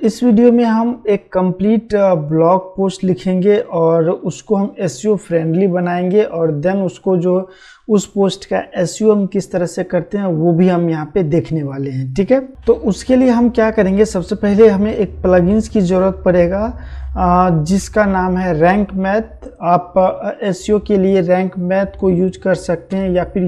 इस वीडियो में हम एक कंप्लीट ब्लॉग पोस्ट लिखेंगे और उसको हम एसईओ फ्रेंडली बनाएंगे और देन उसको जो उस पोस्ट का एसईओ हम किस तरह से करते हैं वो भी हम यहाँ पे देखने वाले हैं। ठीक है, तो उसके लिए हम क्या करेंगे, सबसे पहले हमें एक प्लगइन्स की ज़रूरत पड़ेगा जिसका नाम है रैंक मैथ। आप एसईओ के लिए रैंक मैथ को यूज कर सकते हैं या फिर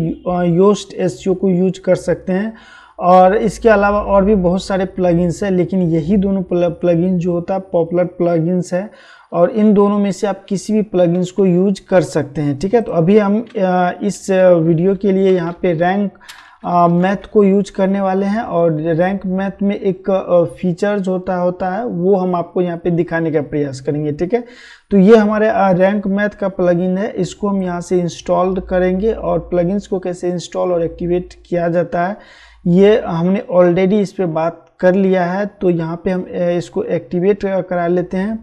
योस्ट एसईओ को यूज कर सकते हैं। और इसके अलावा और भी बहुत सारे प्लगइन्स हैं, लेकिन यही दोनों प्लगइन जो होता है पॉपुलर प्लगइन्स है और इन दोनों में से आप किसी भी प्लगइन्स को यूज कर सकते हैं। ठीक है, तो अभी हम इस वीडियो के लिए यहाँ पे रैंक मैथ को यूज करने वाले हैं और रैंक मैथ में एक फीचर्स होता है वो हम आपको यहाँ पे दिखाने का प्रयास करेंगे। ठीक है, तो ये हमारे रैंक मैथ का प्लगइन है, इसको हम यहाँ से इंस्टॉल करेंगे और प्लगइन्स को कैसे इंस्टॉल और एक्टिवेट किया जाता है ये हमने ऑलरेडी इस पे बात कर लिया है। तो यहाँ पे हम इसको एक्टिवेट करा लेते हैं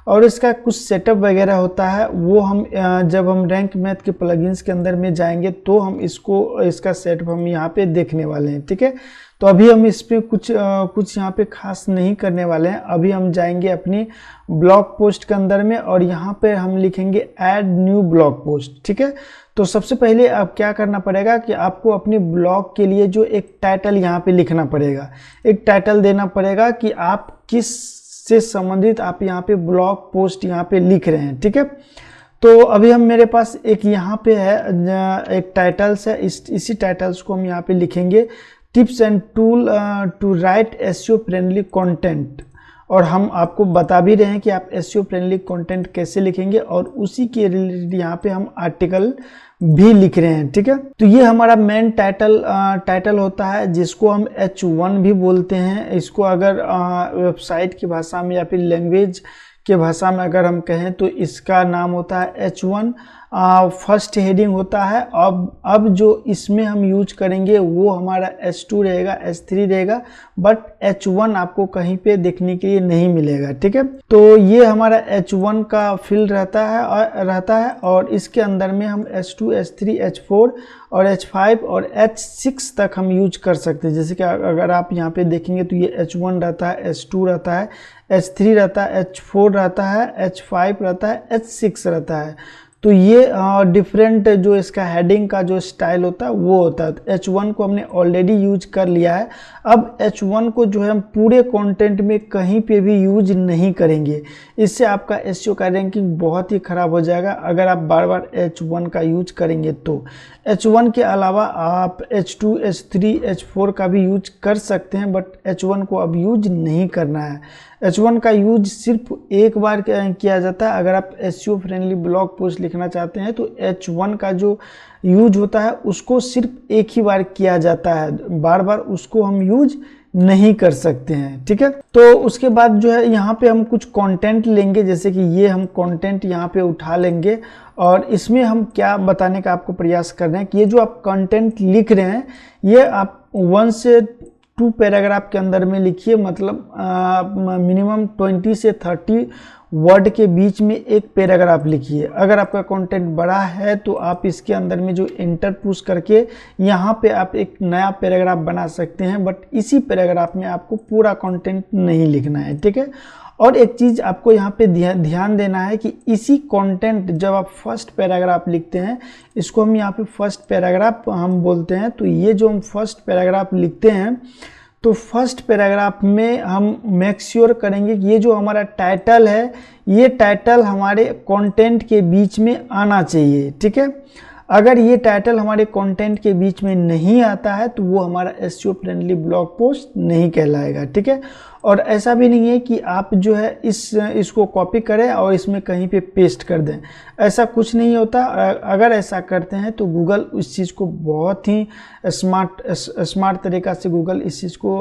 और इसका कुछ सेटअप वगैरह होता है वो हम जब हम रैंक मैथ के प्लगइन्स के अंदर में जाएंगे तो हम इसका सेटअप हम यहाँ पे देखने वाले हैं। ठीक है, तो अभी हम इस पे कुछ यहाँ पे खास नहीं करने वाले हैं। अभी हम जाएंगे अपनी ब्लॉग पोस्ट के अंदर में और यहाँ पे हम लिखेंगे ऐड न्यू ब्लॉग पोस्ट। ठीक है, तो सबसे पहले आप क्या करना पड़ेगा कि आपको अपनी ब्लॉग के लिए जो एक टाइटल यहाँ पे लिखना पड़ेगा, एक टाइटल देना पड़ेगा कि आप किस से संबंधित आप यहाँ पे ब्लॉग पोस्ट यहाँ पे लिख रहे हैं। ठीक है, तो अभी हम मेरे पास एक यहाँ पे है एक टाइटल्स है, इसी टाइटल्स को हम यहाँ पे लिखेंगे tips and tool to write SEO friendly content. और हम आपको बता भी रहे हैं कि आप एसईओ फ्रेंडली कंटेंट कैसे लिखेंगे और उसी के रिलेटेड यहाँ पे हम आर्टिकल भी लिख रहे हैं। ठीक है, तो ये हमारा मेन टाइटल होता है जिसको हम H1 भी बोलते हैं। इसको अगर वेबसाइट की भाषा में या फिर लैंग्वेज के भाषा में अगर हम कहें तो इसका नाम होता है H1, फर्स्ट हेडिंग होता है। अब जो इसमें हम यूज करेंगे वो हमारा H2 रहेगा, H3 रहेगा, बट H1 आपको कहीं पे देखने के लिए नहीं मिलेगा। ठीक है, तो ये हमारा H1 का फील्ड रहता है और इसके अंदर में हम H2, H3, H4 और H5 और H6 तक हम यूज कर सकते हैं। जैसे कि अगर आप यहाँ पे देखेंगे तो ये H1 रहता है, H2 रहता है, H3 रहता है, H4 रहता है, H5 रहता है, H6 रहता है। तो ये डिफरेंट जो इसका हेडिंग का जो स्टाइल होता है वो होता है। तो H1 को हमने ऑलरेडी यूज कर लिया है। अब H1 को जो है हम पूरे कंटेंट में कहीं पे भी यूज नहीं करेंगे, इससे आपका एसईओ का रैंकिंग बहुत ही खराब हो जाएगा अगर आप बार बार H1 का यूज करेंगे। तो H1 के अलावा आप H2, H3, H4 का भी यूज कर सकते हैं, बट H1 को अब यूज नहीं करना है। H1 का यूज सिर्फ एक बार किया जाता है। अगर आप एसईओ फ्रेंडली ब्लॉग पोस्ट लिखना चाहते हैं तो H1 का जो यूज होता है उसको सिर्फ एक ही बार किया जाता है, बार बार उसको हम यूज नहीं कर सकते हैं। ठीक है, तो उसके बाद जो है यहाँ पे हम कुछ कंटेंट लेंगे, जैसे कि ये हम कंटेंट यहाँ पे उठा लेंगे और इसमें हम क्या बताने का आपको प्रयास कर रहे हैं कि ये जो आप कंटेंट लिख रहे हैं ये आप 1 से 2 पैराग्राफ के अंदर में लिखिए, मतलब मिनिमम 20 से 30 वर्ड के बीच में एक पैराग्राफ लिखिए। अगर आपका कंटेंट बड़ा है तो आप इसके अंदर में जो एंटर पुश करके यहाँ पे आप एक नया पैराग्राफ बना सकते हैं, बट इसी पैराग्राफ में आपको पूरा कंटेंट नहीं लिखना है। ठीक है, और एक चीज़ आपको यहाँ पे ध्यान देना है कि इसी कंटेंट जब आप फर्स्ट पैराग्राफ लिखते हैं, इसको हम यहाँ पे फर्स्ट पैराग्राफ हम बोलते हैं। तो ये जो हम फर्स्ट पैराग्राफ लिखते हैं तो फर्स्ट पैराग्राफ में हम मेक श्योर करेंगे कि ये जो हमारा टाइटल है ये टाइटल हमारे कंटेंट के बीच में आना चाहिए। ठीक है, अगर ये टाइटल हमारे कंटेंट के बीच में नहीं आता है तो वो हमारा एसईओ फ्रेंडली ब्लॉग पोस्ट नहीं कहलाएगा। ठीक है, और ऐसा भी नहीं है कि आप जो है इसको कॉपी करें और इसमें कहीं पे पेस्ट कर दें, ऐसा कुछ नहीं होता। अगर ऐसा करते हैं तो गूगल इस चीज़ को बहुत ही स्मार्ट तरीक़ा से गूगल इस चीज़ को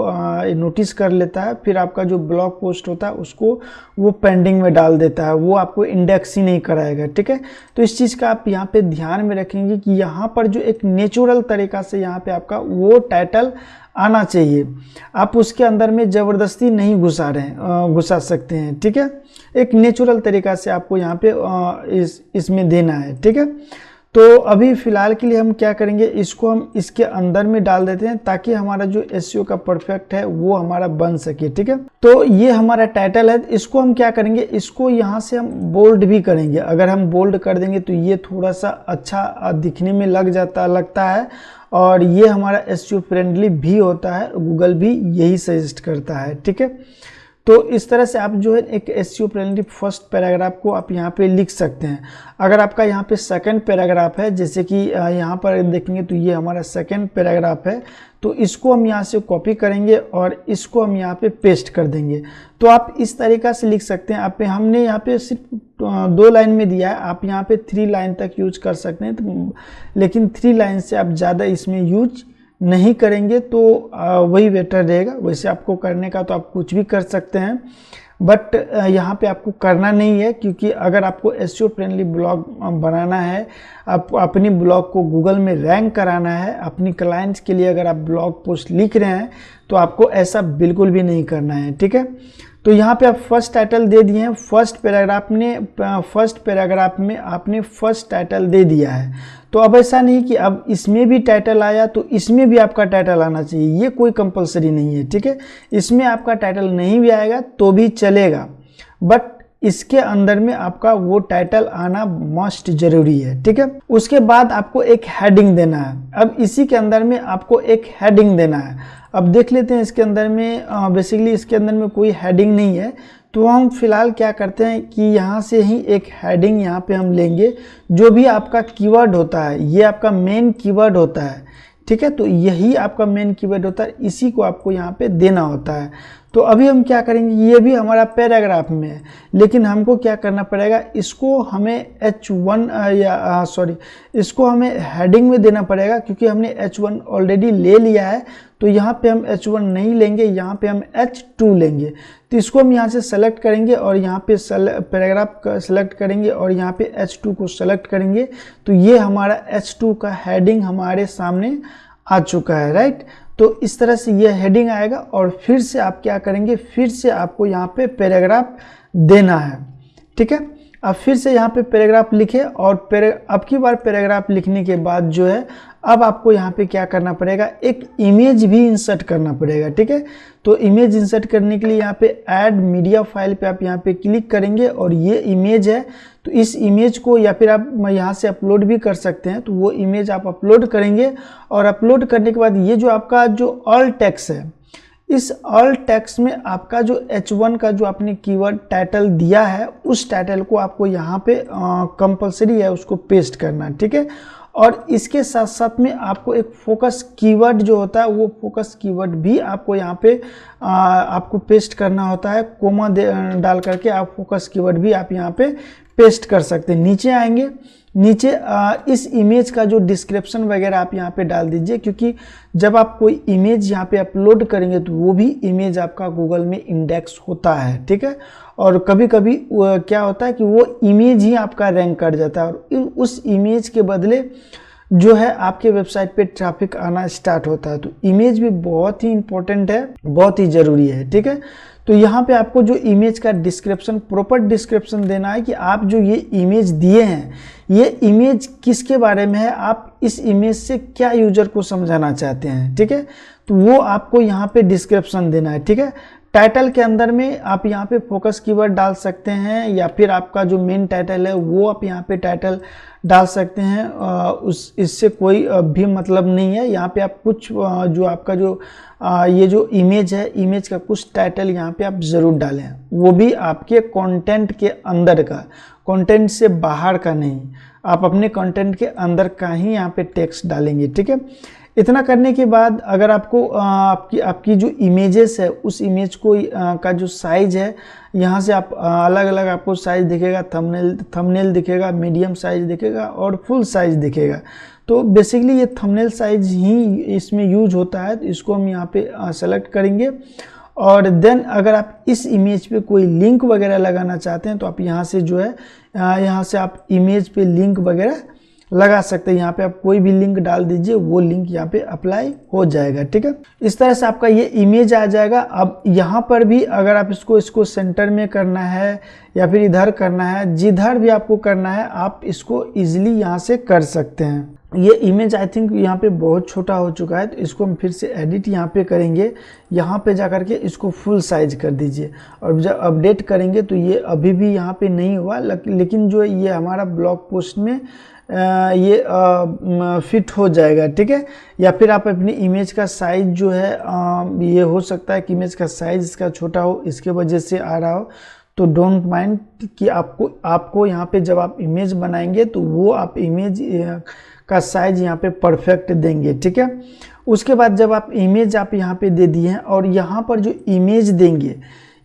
नोटिस कर लेता है, फिर आपका जो ब्लॉग पोस्ट होता है उसको वो पेंडिंग में डाल देता है, वो आपको इंडेक्स ही नहीं कराएगा। ठीक है, तो इस चीज़ का आप यहाँ पे ध्यान में रखेंगे कि यहाँ पर जो एक नेचुरल तरीक़ा से यहाँ पे आपका वो टाइटल आना चाहिए, आप उसके अंदर में ज़बरदस्ती नहीं घुसा सकते हैं। ठीक है, एक नेचुरल तरीक़ा से आपको यहाँ पे इसमें देना है। ठीक है, तो अभी फ़िलहाल के लिए हम क्या करेंगे, इसको हम इसके अंदर में डाल देते हैं ताकि हमारा जो एसईओ का परफेक्ट है वो हमारा बन सके, ठीक है। तो ये हमारा टाइटल है, इसको हम क्या करेंगे, इसको यहाँ से हम बोल्ड भी करेंगे। अगर हम बोल्ड कर देंगे तो ये थोड़ा सा अच्छा दिखने में लगता है और ये हमारा एसईओ फ्रेंडली भी होता है, गूगल भी यही सजेस्ट करता है, ठीक है। तो इस तरह से आप जो है एक एसईओ फ्रेंडली फर्स्ट पैराग्राफ को आप यहाँ पे लिख सकते हैं। अगर आपका यहाँ पे सेकंड पैराग्राफ है, जैसे कि यहाँ पर देखेंगे तो ये हमारा सेकंड पैराग्राफ है, तो इसको हम यहाँ से कॉपी करेंगे और इसको हम यहाँ पे पेस्ट कर देंगे। तो आप इस तरीक़ा से लिख सकते हैं। आप हमने यहाँ पे सिर्फ 2 लाइन में दिया है, आप यहाँ पे 3 लाइन तक यूज कर सकते हैं, तो लेकिन 3 लाइन से आप ज़्यादा इसमें यूज नहीं करेंगे तो वही बेटर रहेगा। वैसे आपको करने का तो आप कुछ भी कर सकते हैं, बट यहाँ पे आपको करना नहीं है, क्योंकि अगर आपको एसईओ फ्रेंडली ब्लॉग बनाना है, आप अपनी ब्लॉग को गूगल में रैंक कराना है, अपनी क्लाइंट्स के लिए अगर आप ब्लॉग पोस्ट लिख रहे हैं तो आपको ऐसा बिल्कुल भी नहीं करना है, ठीक है। तो यहाँ पे आप फर्स्ट टाइटल दे दिए हैं, फर्स्ट पैराग्राफ में आपने फर्स्ट टाइटल दे दिया है। तो अब ऐसा नहीं कि अब इसमें भी टाइटल आया तो इसमें भी आपका टाइटल आना चाहिए, ये कोई कंपलसरी नहीं है, ठीक है। इसमें आपका टाइटल नहीं भी आएगा तो भी चलेगा, बट इसके अंदर में आपका वो टाइटल आना मस्ट जरूरी है, ठीक है। उसके बाद आपको एक हेडिंग देना है। अब इसी के अंदर में आपको एक हेडिंग देना है। अब देख लेते हैं इसके अंदर में बेसिकली इसके अंदर में कोई हेडिंग नहीं है, तो हम फिलहाल क्या करते हैं कि यहाँ से ही एक हेडिंग यहाँ पे हम लेंगे। जो भी आपका कीवर्ड होता है, ये आपका मेन कीवर्ड होता है, ठीक है। तो यही आपका मेन कीवर्ड होता है, इसी को आपको यहाँ पे देना होता है। तो अभी हम क्या करेंगे, ये भी हमारा पैराग्राफ में है, लेकिन हमको क्या करना पड़ेगा, इसको हमें इसको हमें हेडिंग में देना पड़ेगा, क्योंकि हमने H1 ऑलरेडी ले लिया है। तो यहाँ पे हम H1 नहीं लेंगे, यहाँ पे हम H2 लेंगे। तो इसको हम यहाँ से सेलेक्ट करेंगे और यहाँ पे पैराग्राफ का सेलेक्ट करेंगे और यहाँ पे H2 को सेलेक्ट करेंगे। तो ये हमारा H2 का हेडिंग हमारे सामने आ चुका है, राइट। तो इस तरह से ये हेडिंग आएगा और फिर से आप क्या करेंगे, फिर से आपको यहाँ पे पैराग्राफ देना है, ठीक है। अब फिर से यहाँ पे पैराग्राफ लिखे और अब की बार पैराग्राफ लिखने के बाद जो है, अब आपको यहाँ पे क्या करना पड़ेगा, एक इमेज भी इंसर्ट करना पड़ेगा, ठीक है। तो इमेज इंसर्ट करने के लिए यहाँ पे ऐड मीडिया फाइल पे आप यहाँ पे क्लिक करेंगे और ये इमेज है। तो इस इमेज को या फिर आप यहाँ से अपलोड भी कर सकते हैं। तो वो इमेज आप अपलोड करेंगे और अपलोड करने के बाद ये जो आपका जो ऑल टेक्स्ट है, इस ऑल टेक्स्ट में आपका जो H1 का जो आपने कीवर्ड टाइटल दिया है, उस टाइटल को आपको यहाँ पे कंपलसरी है उसको पेस्ट करना, ठीक है। और इसके साथ साथ में आपको एक फोकस कीवर्ड जो होता है, वो फोकस कीवर्ड भी आपको यहाँ पे आपको पेस्ट करना होता है। कोमा डाल करके आप फोकस कीवर्ड भी आप यहाँ पे पेस्ट कर सकते हैं। नीचे आएंगे, नीचे इस इमेज का जो डिस्क्रिप्शन वगैरह आप यहाँ पे डाल दीजिए, क्योंकि जब आप कोई इमेज यहाँ पे अपलोड करेंगे तो वो भी इमेज आपका गूगल में इंडेक्स होता है, ठीक है। और कभी कभी क्या होता है कि वो इमेज ही आपका रैंक कर जाता है और उस इमेज के बदले जो है आपके वेबसाइट पे ट्रैफिक आना स्टार्ट होता है। तो इमेज भी बहुत ही इंपॉर्टेंट है, बहुत ही ज़रूरी है, ठीक है। तो यहाँ पे आपको जो इमेज का डिस्क्रिप्शन, प्रॉपर डिस्क्रिप्शन देना है कि आप जो ये इमेज दिए हैं, ये इमेज किसके बारे में है, आप इस इमेज से क्या यूजर को समझाना चाहते हैं, ठीक है। तो वो आपको यहाँ पे डिस्क्रिप्शन देना है, ठीक है। टाइटल के अंदर में आप यहाँ पे फोकस कीवर्ड डाल सकते हैं, या फिर आपका जो मेन टाइटल है वो आप यहाँ पे टाइटल डाल सकते हैं। इससे कोई भी मतलब नहीं है। यहाँ पे आप कुछ जो आपका जो ये जो इमेज है, इमेज का कुछ टाइटल यहाँ पे आप ज़रूर डालें, वो भी आपके कंटेंट के अंदर का, कंटेंट से बाहर का नहीं। आप अपने कंटेंट के अंदर का ही यहाँ पे टेक्स्ट डालेंगे, ठीक है। इतना करने के बाद अगर आपको आपकी जो इमेजेस है, उस इमेज को का जो साइज़ है, यहाँ से आप अलग अलग आपको साइज़ दिखेगा, थंबनेल दिखेगा, मीडियम साइज़ दिखेगा और फुल साइज़ दिखेगा। तो बेसिकली ये थंबनेल साइज़ ही इसमें यूज होता है। तो इसको हम यहाँ पे सेलेक्ट करेंगे और देन अगर आप इस इमेज पे कोई लिंक वगैरह लगाना चाहते हैं तो आप यहाँ से जो है यहाँ से आप इमेज पे लिंक वगैरह लगा सकते हैं। यहाँ पे आप कोई भी लिंक डाल दीजिए, वो लिंक यहाँ पे अप्लाई हो जाएगा, ठीक है। इस तरह से आपका ये इमेज आ जाएगा। अब यहाँ पर भी अगर आप इसको सेंटर में करना है या फिर इधर करना है, जिधर भी आपको करना है आप इसको इजीली यहाँ से कर सकते हैं। ये इमेज आई थिंक यहाँ पे बहुत छोटा हो चुका है, तो इसको हम फिर से एडिट यहाँ पे करेंगे। यहाँ पे जा करके इसको फुल साइज कर दीजिए और जब अपडेट करेंगे तो ये अभी भी यहाँ पे नहीं हुआ, लेकिन जो ये हमारा ब्लॉग पोस्ट में ये फिट हो जाएगा, ठीक है। या फिर आप अपनी इमेज का साइज जो है ये हो सकता है कि इमेज का साइज इसका छोटा हो, इसके वजह से आ रहा हो, तो डोंट माइंड कि आपको यहाँ पे जब आप इमेज बनाएंगे तो वो आप इमेज का साइज यहाँ पे परफेक्ट देंगे, ठीक है। उसके बाद जब आप इमेज आप यहाँ पे दे दिए हैं और यहाँ पर जो इमेज देंगे,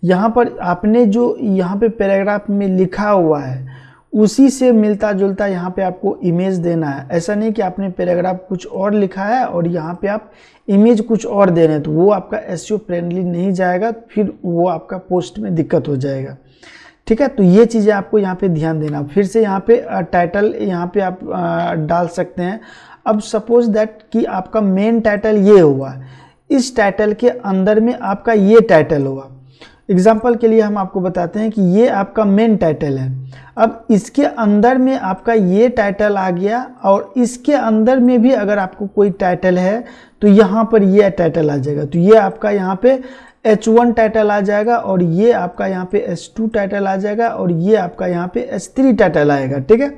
यहाँ पर आपने जो यहाँ पे पैराग्राफ में लिखा हुआ है उसी से मिलता जुलता यहाँ पे आपको इमेज देना है। ऐसा नहीं कि आपने पैराग्राफ कुछ और लिखा है और यहाँ पे आप इमेज कुछ और दे रहे हैं, तो वो आपका एसईओ फ्रेंडली नहीं जाएगा, फिर वो आपका पोस्ट में दिक्कत हो जाएगा, ठीक है। तो ये चीज़ें आपको यहाँ पे ध्यान देना। फिर से यहाँ पे टाइटल यहाँ पे आप डाल सकते हैं। अब सपोज दैट कि आपका मेन टाइटल ये हुआ, इस टाइटल के अंदर में आपका ये टाइटल हुआ। एग्जाम्पल के लिए हम आपको बताते हैं कि ये आपका मेन टाइटल है। अब इसके अंदर में आपका ये टाइटल आ गया और इसके अंदर में भी अगर आपको कोई टाइटल है तो यहाँ पर ये टाइटल आ जाएगा। तो ये आपका यहाँ पे H1 टाइटल आ जाएगा और ये आपका यहाँ पे H2 टाइटल आ जाएगा और ये आपका यहाँ पे H3 टाइटल आएगा, ठीक है।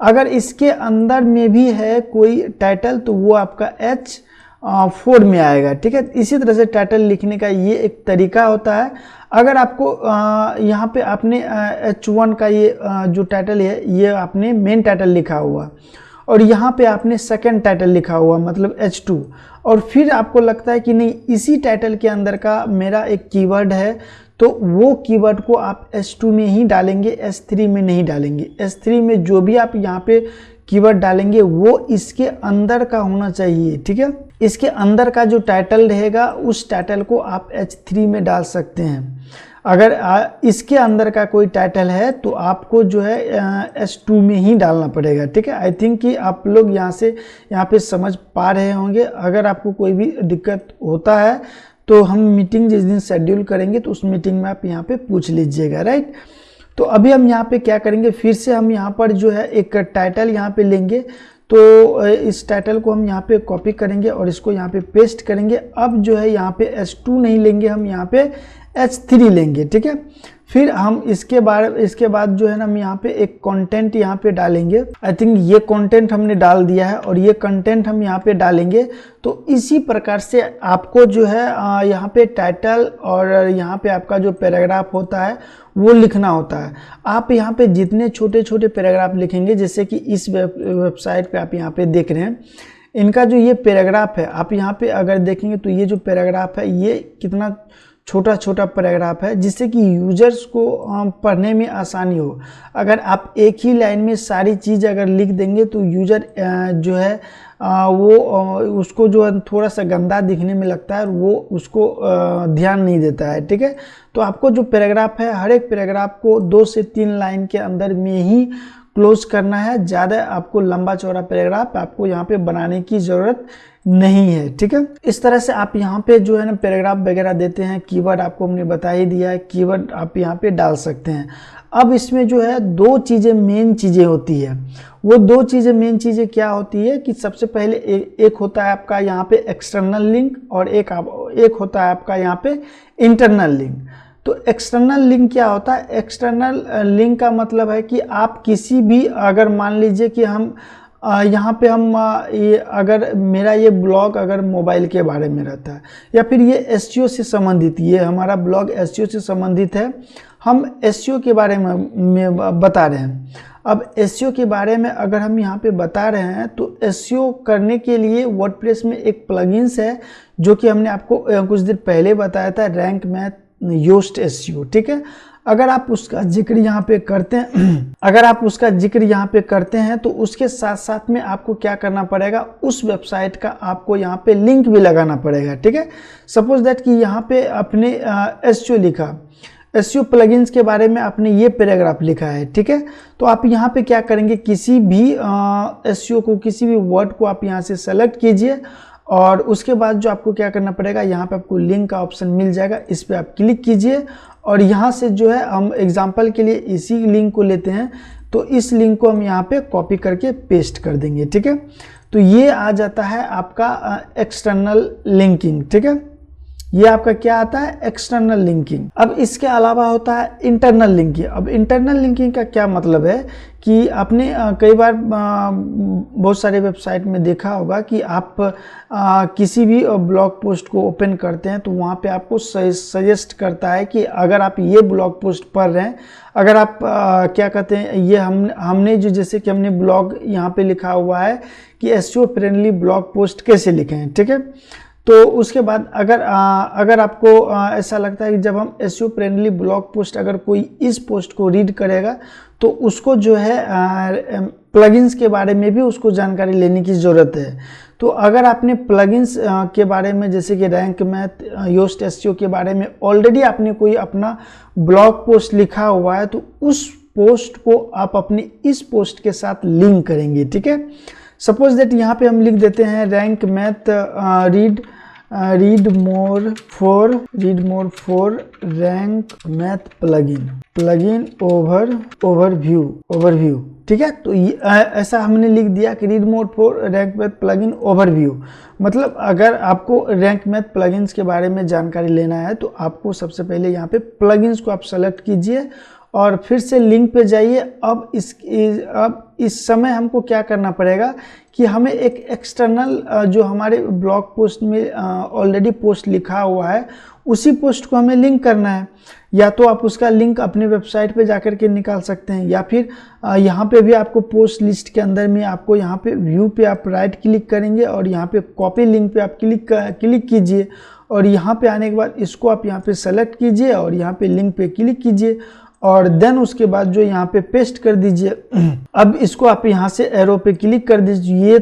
अगर इसके अंदर में भी है कोई टाइटल तो वो आपका H4 में आएगा, ठीक है। इसी तरह से टाइटल लिखने का ये एक तरीका होता है। अगर आपको यहाँ पे आपने H1 का ये जो टाइटल है ये आपने मेन टाइटल लिखा हुआ और यहाँ पे आपने सेकंड टाइटल लिखा हुआ मतलब H2, और फिर आपको लगता है कि नहीं इसी टाइटल के अंदर का मेरा एक कीवर्ड है, तो वो कीवर्ड को आप H2 में ही डालेंगे, H3 में नहीं डालेंगे। H3 में जो भी आप यहाँ पे कीवर्ड डालेंगे वो इसके अंदर का होना चाहिए, ठीक है। इसके अंदर का जो टाइटल रहेगा उस टाइटल को आप H3 में डाल सकते हैं। अगर इसके अंदर का कोई टाइटल है तो आपको जो है H2 में ही डालना पड़ेगा, ठीक है। आई थिंक कि आप लोग यहाँ पे समझ पा रहे होंगे। अगर आपको कोई भी दिक्कत होता है तो हम मीटिंग जिस दिन शेड्यूल करेंगे तो उस मीटिंग में आप यहाँ पे पूछ लीजिएगा, राइट। तो अभी हम यहाँ पे क्या करेंगे, फिर से हम यहाँ पर जो है एक टाइटल यहाँ पे लेंगे। तो इस टाइटल को हम यहाँ पे कॉपी करेंगे और इसको यहाँ पे पेस्ट करेंगे। अब जो है यहाँ पे H2 नहीं लेंगे, हम यहाँ पे H3 लेंगे, ठीक है। फिर हम इसके बाद जो है ना हम यहाँ पे एक कंटेंट यहाँ पे डालेंगे। आई थिंक ये कंटेंट हमने डाल दिया है और ये कंटेंट हम यहाँ पे डालेंगे। तो इसी प्रकार से आपको जो है यहाँ पे टाइटल और यहाँ पे आपका जो पैराग्राफ होता है वो लिखना होता है। आप यहाँ पे जितने छोटे छोटे पैराग्राफ लिखेंगे, जैसे कि इस वेबसाइट पे आप यहाँ पे देख रहे हैं, इनका जो ये पैराग्राफ है आप यहाँ पे अगर देखेंगे तो ये जो पैराग्राफ है ये कितना छोटा छोटा पैराग्राफ है, जिससे कि यूजर्स को पढ़ने में आसानी हो। अगर आप एक ही लाइन में सारी चीज़ अगर लिख देंगे तो यूजर जो है वो उसको जो है थोड़ा सा गंदा दिखने में लगता है और वो उसको ध्यान नहीं देता है, ठीक है। तो आपको जो पैराग्राफ है हर एक पैराग्राफ को 2 से 3 लाइन के अंदर में ही क्लोज करना है। ज़्यादा आपको लंबा चौड़ा पैराग्राफ आपको यहाँ पे बनाने की ज़रूरत नहीं है, ठीक है। इस तरह से आप यहाँ पे जो है ना पैराग्राफ वगैरह देते हैं। कीवर्ड आपको हमने बता ही दिया है, कीवर्ड आप यहाँ पे डाल सकते हैं। अब इसमें जो है 2 चीज़ें मेन चीज़ें होती है। वो 2 चीज़ें मेन चीज़ें क्या होती है कि सबसे पहले एक होता है आपका यहाँ पे एक्सटर्नल लिंक और एक होता है आपका यहाँ पे इंटरनल लिंक। तो एक्सटर्नल लिंक क्या होता है? एक्सटर्नल लिंक का मतलब है कि आप किसी भी, अगर मान लीजिए कि हम यहाँ पे हम ये अगर मेरा ये ब्लॉग अगर मोबाइल के बारे में रहता है या फिर ये एसईओ से संबंधित, ये हमारा ब्लॉग एसईओ से संबंधित है, हम एसईओ के बारे में बता रहे हैं। अब एसईओ के बारे में अगर हम यहाँ पे बता रहे हैं तो एसईओ करने के लिए वर्डप्रेस में एक प्लगइन्स है जो कि हमने आपको कुछ दिन पहले बताया था, रैंक मैथ योस्ट एसईओ, ठीक है। अगर आप उसका जिक्र यहाँ पे करते हैं तो उसके साथ साथ में आपको क्या करना पड़ेगा, उस वेबसाइट का आपको यहाँ पे लिंक भी लगाना पड़ेगा, ठीक है। सपोज दैट कि यहाँ पे आपने एसईओ लिखा, एसईओ प्लगइन्स के बारे में आपने ये पैराग्राफ लिखा है, ठीक है। तो आप यहाँ पे क्या करेंगे, किसी भी एसईओ को, किसी भी वर्ड को आप यहाँ से सेलेक्ट कीजिए और उसके बाद जो आपको क्या करना पड़ेगा, यहाँ पे आपको लिंक का ऑप्शन मिल जाएगा, इस पे आप क्लिक कीजिए और यहाँ से जो है हम एग्जांपल के लिए इसी लिंक को लेते हैं, तो इस लिंक को हम यहाँ पे कॉपी करके पेस्ट कर देंगे, ठीक है। तो ये आ जाता है आपका एक्सटर्नल लिंकिंग, ठीक है। ये आपका क्या आता है, एक्सटर्नल लिंकिंग। अब इसके अलावा होता है इंटरनल लिंकिंग। अब इंटरनल लिंकिंग का क्या मतलब है कि आपने कई बार बहुत सारे वेबसाइट में देखा होगा कि आप किसी भी ब्लॉग पोस्ट को ओपन करते हैं तो वहाँ पे आपको सजेस्ट करता है कि अगर आप ये ब्लॉग पोस्ट पढ़ रहे हैं, अगर आप क्या कहते हैं, ये हमने जो जैसे कि हमने ब्लॉग यहाँ पे लिखा हुआ है कि एसईओ फ्रेंडली ब्लॉग पोस्ट कैसे लिखें, ठीक है। तो उसके बाद अगर आपको ऐसा लगता है कि जब हम एसईओ फ्रेंडली ब्लॉग पोस्ट, अगर कोई इस पोस्ट को रीड करेगा तो उसको जो है प्लगइन्स के बारे में भी उसको जानकारी लेने की ज़रूरत है। तो अगर आपने प्लगइन्स के बारे में, जैसे कि रैंक मैथ, योस्ट एसईओ के बारे में ऑलरेडी आपने कोई अपना ब्लॉग पोस्ट लिखा हुआ है, तो उस पोस्ट को आप अपने इस पोस्ट के साथ लिंक करेंगे, ठीक है। सपोज दैट यहाँ पे हम लिख देते हैं rank math read more for rank math plugin overview, ठीक है। तो ऐसा हमने लिख दिया कि read more for rank math plugin overview, मतलब अगर आपको रैंक मैथ प्लगइन्स के बारे में जानकारी लेना है तो आपको सबसे पहले यहाँ पे प्लगइन्स को आप सेलेक्ट कीजिए और फिर से लिंक पे जाइए। अब इस समय हमको क्या करना पड़ेगा कि हमें एक एक्सटर्नल जो हमारे ब्लॉग पोस्ट में ऑलरेडी पोस्ट लिखा हुआ है, उसी पोस्ट को हमें लिंक करना है। या तो आप उसका लिंक अपने वेबसाइट पे जाकर के निकाल सकते हैं, या फिर यहाँ पे भी आपको पोस्ट लिस्ट के अंदर में आपको यहाँ पे व्यू पे आप राइट क्लिक करेंगे और यहाँ पे कॉपी लिंक पे आप क्लिक कीजिए और यहाँ पे आने के बाद इसको आप यहाँ पे सेलेक्ट कीजिए और यहाँ पे लिंक पे क्लिक कीजिए और देन उसके बाद जो यहाँ पे पेस्ट कर दीजिए। अब इसको आप यहाँ से एरो पे क्लिक कर दीजिए।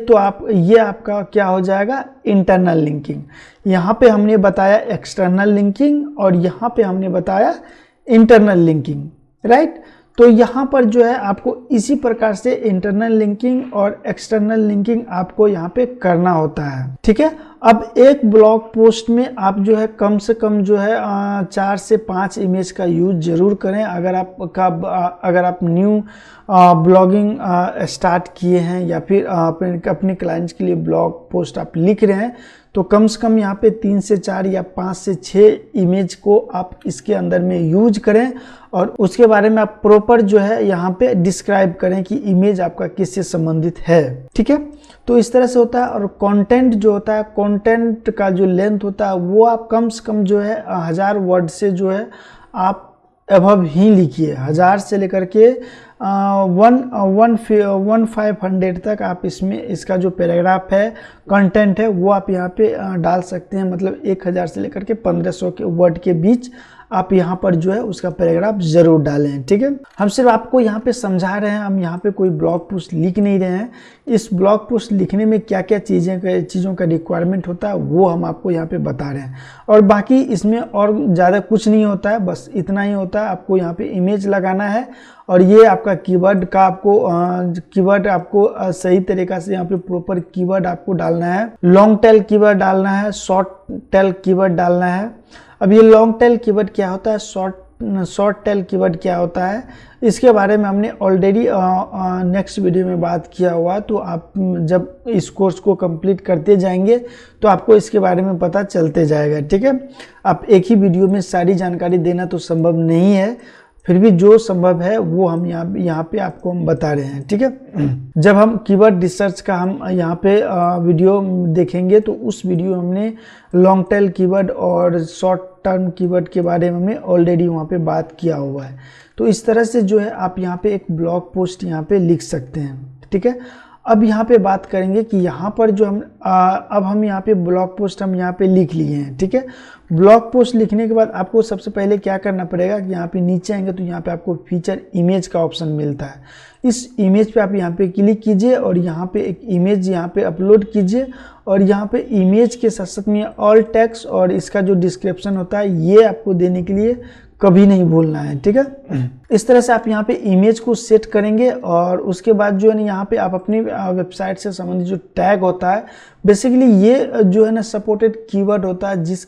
ये आपका क्या हो जाएगा, इंटरनल लिंकिंग। यहाँ पे हमने बताया एक्सटर्नल लिंकिंग और यहाँ पे हमने बताया इंटरनल लिंकिंग, राइट। तो यहाँ पर जो है आपको इसी प्रकार से इंटरनल लिंकिंग और एक्सटर्नल लिंकिंग आपको यहाँ पे करना होता है, ठीक है। अब एक ब्लॉग पोस्ट में आप जो है कम से कम जो है 4 से 5 इमेज का यूज जरूर करें। अगर आप न्यू ब्लॉगिंग स्टार्ट किए हैं या फिर अपने क्लाइंट्स के लिए ब्लॉग पोस्ट आप लिख रहे हैं तो कम से कम यहाँ पे 3 से 4 या 5 से 6 इमेज को आप इसके अंदर में यूज करें और उसके बारे में आप प्रॉपर जो है यहाँ पे डिस्क्राइब करें कि इमेज आपका किससे संबंधित है, ठीक है। तो इस तरह से होता है। और कंटेंट जो होता है, कंटेंट का जो लेंथ होता है वो आप कम से कम जो है 1000 वर्ड से जो है आप अबव ही लिखिए। 1000 से लेकर के 1500 तक आप इसमें इसका जो पैराग्राफ है, कंटेंट है, वो आप यहाँ पे डाल सकते हैं। मतलब 1000 से लेकर के 1500 के वर्ड के बीच आप यहाँ पर जो है उसका पैराग्राफ जरूर डालें, ठीक है। हम सिर्फ आपको यहाँ पे समझा रहे हैं, हम यहाँ पे कोई ब्लॉग पोस्ट लिख नहीं रहे हैं। इस ब्लॉग पोस्ट लिखने में क्या क्या चीज़ों का रिक्वायरमेंट होता है वो हम आपको यहाँ पे बता रहे हैं। और बाकी इसमें और ज़्यादा कुछ नहीं होता है, बस इतना ही होता है। आपको यहाँ पे इमेज लगाना है और ये आपका कीवर्ड का आपको सही तरीक़ा से यहाँ पे प्रॉपर कीवर्ड आपको डालना है। लॉन्ग टेल कीवर्ड डालना है, शॉर्ट टेल कीवर्ड डालना है। अब ये लॉन्ग टेल कीवर्ड क्या होता है, शॉर्ट टेल कीवर्ड क्या होता है, इसके बारे में हमने ऑलरेडी नेक्स्ट वीडियो में बात किया हुआ। तो आप जब इस कोर्स को कंप्लीट करते जाएंगे तो आपको इसके बारे में पता चलते जाएगा, ठीक है। आप एक ही वीडियो में सारी जानकारी देना तो संभव नहीं है, फिर भी जो संभव है वो हम यहाँ पे आपको हम बता रहे हैं, ठीक है। जब हम कीवर्ड रिसर्च का हम यहाँ पे वीडियो देखेंगे तो उस वीडियो हमने लॉन्ग टेल कीवर्ड और शॉर्ट टर्म कीवर्ड के बारे में हमने ऑलरेडी वहाँ पे बात किया हुआ है। तो इस तरह से जो है आप यहाँ पे एक ब्लॉग पोस्ट यहाँ पे लिख सकते हैं, ठीक है। अब यहाँ पे बात करेंगे कि यहाँ पर जो अब हम यहाँ पे ब्लॉग पोस्ट हम यहाँ पे लिख लिए हैं, ठीक है। ब्लॉग पोस्ट लिखने के बाद आपको सबसे पहले क्या करना पड़ेगा कि यहाँ पे नीचे आएंगे तो यहाँ पे आपको फीचर इमेज का ऑप्शन मिलता है। इस इमेज पे आप यहाँ पे क्लिक कीजिए और यहाँ पे एक इमेज यहाँ पे अपलोड कीजिए और यहाँ पे इमेज के साथ साथ में ऑल टेक्स्ट और इसका जो डिस्क्रिप्शन होता है ये आपको देने के लिए कभी नहीं भूलना है, ठीक है। इस तरह से आप यहाँ पे इमेज को सेट करेंगे और उसके बाद जो है ना यहाँ पे आप अपनी वेबसाइट से संबंधित जो टैग होता है, बेसिकली ये जो है ना सपोर्टेड कीवर्ड होता है, जिस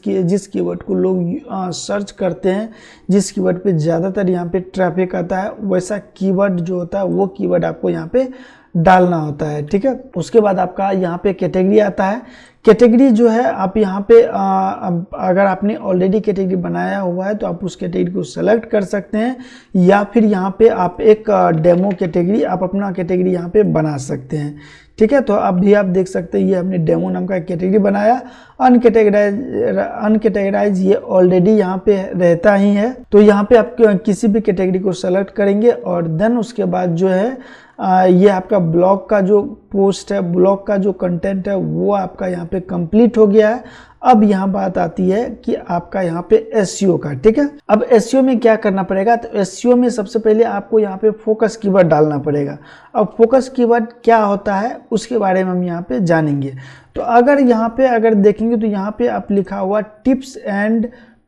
कीवर्ड को लोग सर्च करते हैं, जिस कीवर्ड पे ज़्यादातर यहाँ पे ट्रैफिक आता है, वैसा कीवर्ड जो होता है वो कीवर्ड आपको यहाँ पे डालना होता है, ठीक है। उसके बाद आपका यहाँ पे कैटेगरी आता है। कैटेगरी जो है आप यहाँ पे अगर आपने ऑलरेडी कैटेगरी बनाया हुआ है तो आप उस कैटेगरी को सेलेक्ट कर सकते हैं, या फिर यहाँ पे आप एक डेमो कैटेगरी, आप अपना कैटेगरी यहाँ पे बना सकते हैं, ठीक है। तो अब भी आप देख सकते हैं ये हमने डेमो नाम का कैटेगरी बनाया। अनकैटेगराइज ये ऑलरेडी यहाँ पे रहता ही है, तो यहाँ पे आप किसी भी कैटेगरी को सेलेक्ट करेंगे और देन उसके बाद जो है ये आपका ब्लॉग का जो पोस्ट है, ब्लॉग का जो कंटेंट है वो आपका यहाँ पे कंप्लीट हो गया है। अब यहाँ बात आती है कि आपका यहाँ पे एसईओ का, ठीक है। अब एसईओ में क्या करना पड़ेगा, तो एसईओ में सबसे पहले आपको यहाँ पे फोकस कीवर्ड डालना पड़ेगा। अब फोकस कीवर्ड क्या होता है उसके बारे में हम यहाँ पे जानेंगे। तो अगर यहाँ पे अगर देखेंगे तो यहाँ पे आप लिखा हुआ tips and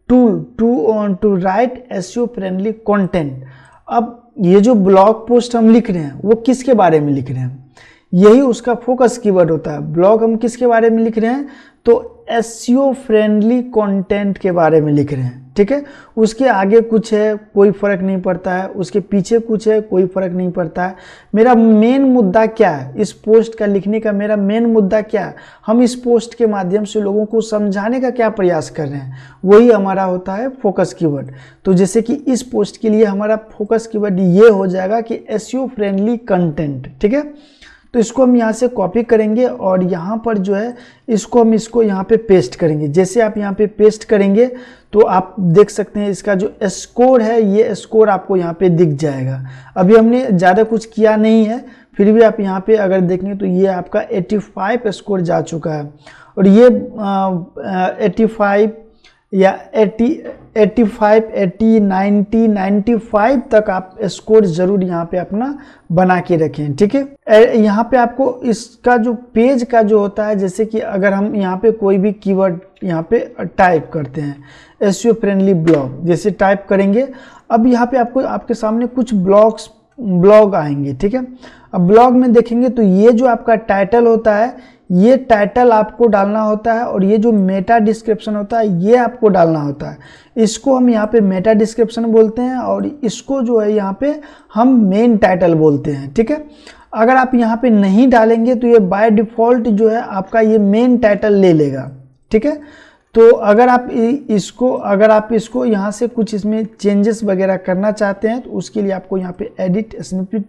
tool to write SEO friendly content. अब ये जो ब्लॉग पोस्ट हम लिख रहे हैं वो किसके बारे में लिख रहे हैं, यही उसका फोकस कीवर्ड होता है। ब्लॉग हम किसके बारे में लिख रहे हैं, तो एसईओ फ्रेंडली कंटेंट के बारे में लिख रहे हैं, ठीक है। उसके आगे कुछ है कोई फर्क नहीं पड़ता है, उसके पीछे कुछ है कोई फर्क नहीं पड़ता है। मेरा मेन मुद्दा क्या है, इस पोस्ट का लिखने का मेरा मेन मुद्दा क्या है, हम इस पोस्ट के माध्यम से लोगों को समझाने का क्या प्रयास कर रहे हैं, वही हमारा होता है फोकस कीवर्ड। तो जैसे कि इस पोस्ट के लिए हमारा फोकस कीवर्ड ये हो जाएगा कि एसईओ फ्रेंडली कंटेंट, ठीक है। तो इसको हम यहाँ से कॉपी करेंगे और यहाँ पर जो है इसको यहाँ पे पेस्ट करेंगे। जैसे आप यहाँ पे पेस्ट करेंगे तो आप देख सकते हैं इसका जो स्कोर है, ये स्कोर आपको यहाँ पे दिख जाएगा। अभी हमने ज़्यादा कुछ किया नहीं है, फिर भी आप यहाँ पे अगर देखेंगे तो ये आपका 85 स्कोर जा चुका है। और ये 85 या 85, 80, 90, 95 तक आप स्कोर जरूर यहाँ पे अपना बना के रखें, ठीक है। यहाँ पे आपको इसका जो पेज का जो होता है, जैसे कि अगर हम यहाँ पे कोई भी कीवर्ड यहाँ पे टाइप करते हैं, एसईओ फ्रेंडली ब्लॉग जैसे टाइप करेंगे, अब यहाँ पे आपको आपके सामने कुछ ब्लॉग आएंगे, ठीक है। अब ब्लॉग में देखेंगे तो ये जो आपका टाइटल होता है, ये टाइटल आपको डालना होता है, और ये जो मेटा डिस्क्रिप्शन होता है ये आपको डालना होता है। इसको हम यहाँ पे मेटा डिस्क्रिप्शन बोलते हैं और इसको जो है यहाँ पे हम मेन टाइटल बोलते हैं, ठीक है। अगर आप यहाँ पे नहीं डालेंगे तो ये बाय डिफ़ॉल्ट जो है आपका ये मेन टाइटल ले लेगा, ठीक है। तो अगर आप इसको यहाँ से कुछ इसमें चेंजेस वगैरह करना चाहते हैं तो उसके लिए आपको यहाँ पे एडिट स्निपेट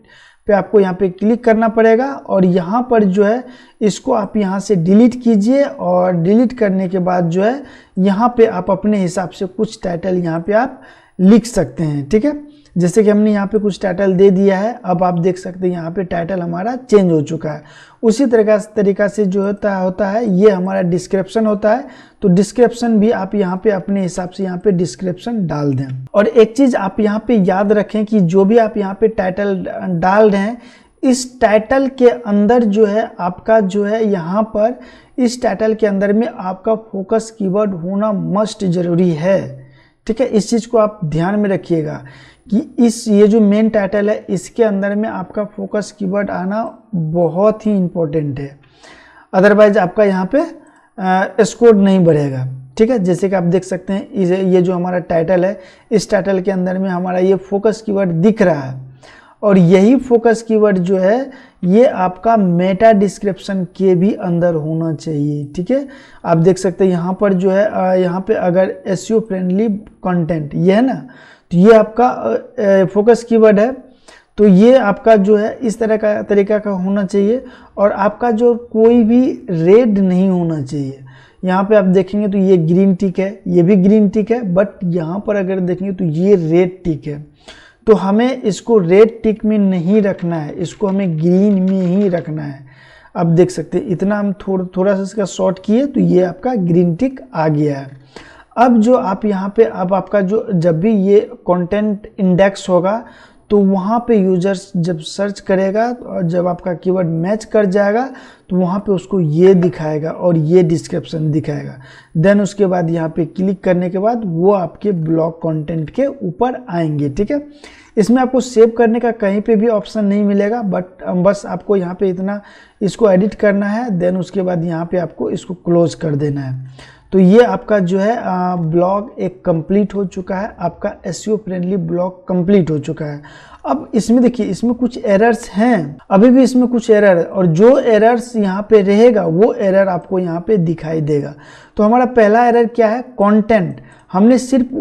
पे आपको यहाँ पे क्लिक करना पड़ेगा, और यहाँ पर जो है इसको आप यहाँ से डिलीट कीजिए, और डिलीट करने के बाद जो है यहाँ पे आप अपने हिसाब से कुछ टाइटल यहाँ पे आप लिख सकते हैं, ठीक है। जैसे कि हमने यहाँ पे कुछ टाइटल दे दिया है, अब आप देख सकते हैं यहाँ पे टाइटल हमारा चेंज हो चुका है। उसी तरीका से जो होता है ये हमारा डिस्क्रिप्शन होता है। तो डिस्क्रिप्शन भी आप यहाँ पे अपने हिसाब से यहाँ पे डिस्क्रिप्शन डाल दें। और एक चीज़ आप यहाँ पे याद रखें कि जो भी आप यहाँ पे टाइटल डाल रहे हैं, इस टाइटल के अंदर जो है आपका जो है यहाँ पर इस टाइटल के अंदर में आपका फोकस कीवर्ड होना मस्ट जरूरी है, ठीक है। इस चीज़ को आप ध्यान में रखिएगा कि ये जो मेन टाइटल है इसके अंदर में आपका फोकस कीवर्ड आना बहुत ही इम्पोर्टेंट है, अदरवाइज आपका यहाँ पे स्कोर नहीं बढ़ेगा, ठीक है। जैसे कि आप देख सकते हैं ये जो हमारा टाइटल है, इस टाइटल के अंदर में हमारा ये फोकस कीवर्ड दिख रहा है, और यही फोकस कीवर्ड जो है ये आपका मेटा डिस्क्रिप्शन के भी अंदर होना चाहिए, ठीक है। आप देख सकते हैं यहाँ पर जो है यहाँ पे अगर एसईओ फ्रेंडली कंटेंट ये है ना, तो ये आपका फोकस कीवर्ड है, तो ये आपका जो है इस तरीका का होना चाहिए, और आपका जो कोई भी रेड नहीं होना चाहिए। यहाँ पे आप देखेंगे तो ये ग्रीन टिक है, ये भी ग्रीन टिक है, बट यहाँ पर अगर देखेंगे तो ये रेड टिक है। तो हमें इसको रेड टिक में नहीं रखना है, इसको हमें ग्रीन में ही रखना है। आप देख सकते हैं इतना हम थोड़ा सा इसका शॉर्ट किए तो ये आपका ग्रीन टिक आ गया है। अब जो आप यहाँ पे अब आपका जो जब भी ये कंटेंट इंडेक्स होगा तो वहाँ पे यूजर्स जब सर्च करेगा और जब आपका कीवर्ड मैच कर जाएगा तो वहाँ पे उसको ये दिखाएगा और ये डिस्क्रिप्शन दिखाएगा। देन उसके बाद यहाँ पे क्लिक करने के बाद वो आपके ब्लॉग कंटेंट के ऊपर आएंगे, ठीक है। इसमें आपको सेव करने का कहीं पे भी ऑप्शन नहीं मिलेगा, बट बस आपको यहाँ पे इतना इसको एडिट करना है। देन उसके बाद यहाँ पे आपको इसको क्लोज कर देना है। तो ये आपका जो है ब्लॉग एक कंप्लीट हो चुका है, आपका एसईओ फ्रेंडली ब्लॉग कंप्लीट हो चुका है। अब इसमें देखिए, इसमें कुछ एरर्स हैं, अभी भी इसमें कुछ एरर है, और जो एरर्स यहाँ पे रहेगा वो एरर आपको यहाँ पे दिखाई देगा। तो हमारा पहला एरर क्या है, कंटेंट हमने सिर्फ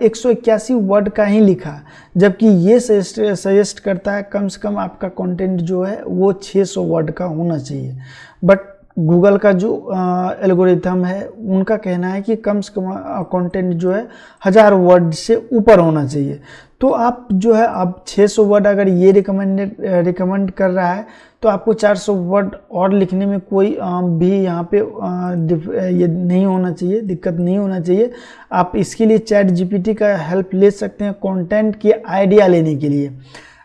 181 वर्ड का ही लिखा, जबकि ये सजेस्ट करता है कम से कम आपका कंटेंट जो है वो 600 वर्ड का होना चाहिए। बट गूगल का जो एल्गोरिथम है उनका कहना है कि कम से कम कंटेंट जो है 1000 वर्ड से ऊपर होना चाहिए। तो आप जो है अब 600 वर्ड अगर ये रिकमेंड कर रहा है तो आपको 400 वर्ड और लिखने में कोई भी यहाँ पे ये नहीं होना चाहिए, दिक्कत नहीं होना चाहिए। आप इसके लिए चैट जीपीटी का हेल्प ले सकते हैं कंटेंट की आइडिया लेने के लिए।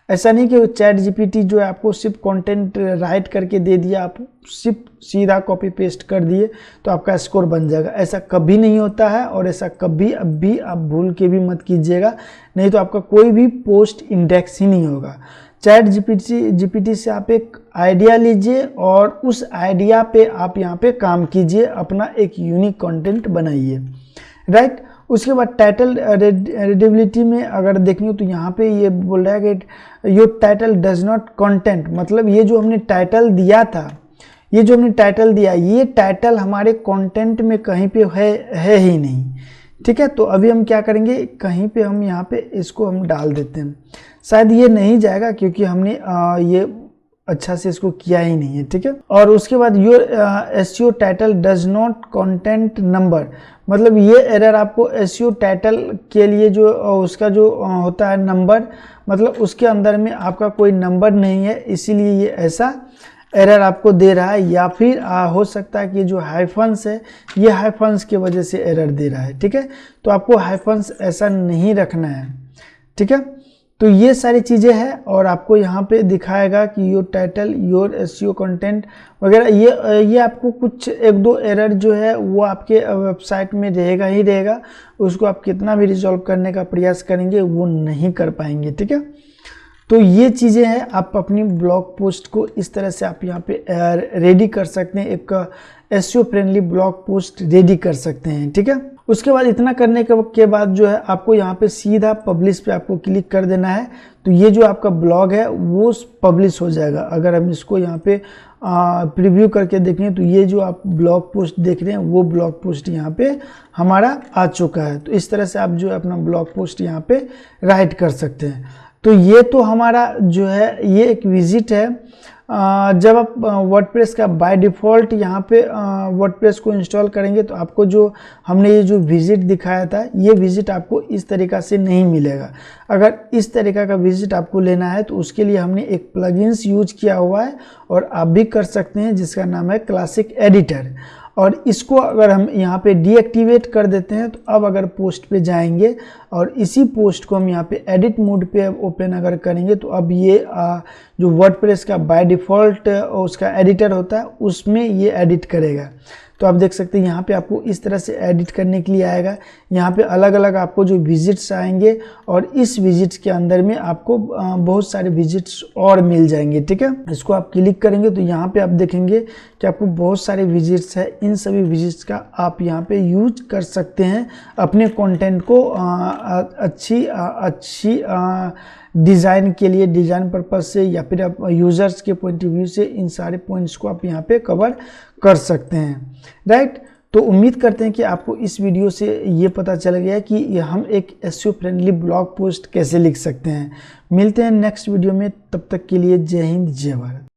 ऐसा नहीं कि चैट जीपीटी जो है आपको सिर्फ कंटेंट राइट करके दे दिया, आप सिर्फ सीधा कॉपी पेस्ट कर दिए तो आपका स्कोर बन जाएगा। ऐसा कभी नहीं होता है, और ऐसा कभी अब भी आप भूल के भी मत कीजिएगा, नहीं तो आपका कोई भी पोस्ट इंडेक्स ही नहीं होगा। चैट जीपीटी से आप एक आइडिया लीजिए और उस आइडिया पे आप यहाँ पे काम कीजिए, अपना एक यूनिक कंटेंट बनाइए, राइट। उसके बाद टाइटल रीडेबिलिटी में अगर देखेंगे तो यहाँ पे ये बोल रहा है कि your title does not content, मतलब ये जो हमने टाइटल दिया था, ये जो हमने टाइटल दिया, ये टाइटल हमारे कंटेंट में कहीं पे है ही नहीं, ठीक है। तो अभी हम क्या करेंगे, कहीं पे हम यहाँ पे इसको हम डाल देते हैं। शायद ये नहीं जाएगा क्योंकि हमने ये अच्छा से इसको किया ही नहीं है, ठीक है। और उसके बाद your SEO title does not content number, मतलब ये एरर आपको एसईओ टाइटल के लिए जो उसका जो होता है नंबर, मतलब उसके अंदर में आपका कोई नंबर नहीं है, इसीलिए ये ऐसा एरर आपको दे रहा है। या फिर हो सकता है कि जो हाइफन्स है, ये हाइफन्स की वजह से एरर दे रहा है, ठीक है। तो आपको हाइफन्स ऐसा नहीं रखना है, ठीक है। तो ये सारी चीज़ें हैं, और आपको यहाँ पे दिखाएगा कि your title, your SEO content वगैरह, ये आपको कुछ एक दो एरर जो है वो आपके वेबसाइट में रहेगा ही रहेगा। उसको आप कितना भी रिजॉल्व करने का प्रयास करेंगे वो नहीं कर पाएंगे, ठीक है। तो ये चीज़ें हैं, आप अपनी ब्लॉग पोस्ट को इस तरह से आप यहाँ पे रेडी कर सकते हैं, एक SEO friendly blog post ready कर सकते हैं, ठीक है। उसके बाद इतना करने के बाद जो है आपको यहाँ पे सीधा पब्लिश पे आपको क्लिक कर देना है। तो ये जो आपका ब्लॉग है वो पब्लिश हो जाएगा। अगर हम इसको यहाँ पे प्रीव्यू करके देखें तो ये जो आप ब्लॉग पोस्ट देख रहे हैं वो ब्लॉग पोस्ट यहाँ पे हमारा आ चुका है। तो इस तरह से आप जो है अपना ब्लॉग पोस्ट यहाँ पे राइट कर सकते हैं। तो ये तो हमारा जो है ये एक विजिट है। जब आप वर्डप्रेस का बाय डिफ़ॉल्ट यहाँ पे वर्डप्रेस को इंस्टॉल करेंगे तो आपको जो हमने ये जो विजिट दिखाया था, ये विजिट आपको इस तरीक़ा से नहीं मिलेगा। अगर इस तरीक़ा का विजिट आपको लेना है तो उसके लिए हमने एक प्लगइन्स यूज किया हुआ है, और आप भी कर सकते हैं, जिसका नाम है क्लासिक एडिटर। और इसको अगर हम यहाँ पे डीएक्टिवेट कर देते हैं तो अब अगर पोस्ट पे जाएंगे और इसी पोस्ट को हम यहाँ पे एडिट मोड पे ओपन अगर करेंगे तो अब ये जो वर्डप्रेस का बाय डिफ़ॉल्ट उसका एडिटर होता है उसमें ये एडिट करेगा। तो आप देख सकते हैं यहाँ पे आपको इस तरह से एडिट करने के लिए आएगा। यहाँ पे अलग अलग आपको जो विजिट्स आएंगे, और इस विजिट्स के अंदर में आपको बहुत सारे विजिट्स और मिल जाएंगे, ठीक है। इसको आप क्लिक करेंगे तो यहाँ पे आप देखेंगे कि आपको बहुत सारे विजिट्स है। इन सभी विजिट्स का आप यहाँ पे यूज कर सकते हैं अपने कंटेंट को अच्छी डिज़ाइन के लिए, डिज़ाइन पर्पज से, या फिर आप यूज़र्स के पॉइंट ऑफ व्यू से इन सारे पॉइंट्स को आप यहाँ पे कवर कर सकते हैं, राइट। तो उम्मीद करते हैं कि आपको इस वीडियो से ये पता चल गया कि हम एक एसईओ फ्रेंडली ब्लॉग पोस्ट कैसे लिख सकते हैं। मिलते हैं नेक्स्ट वीडियो में, तब तक के लिए जय हिंद जय भारत।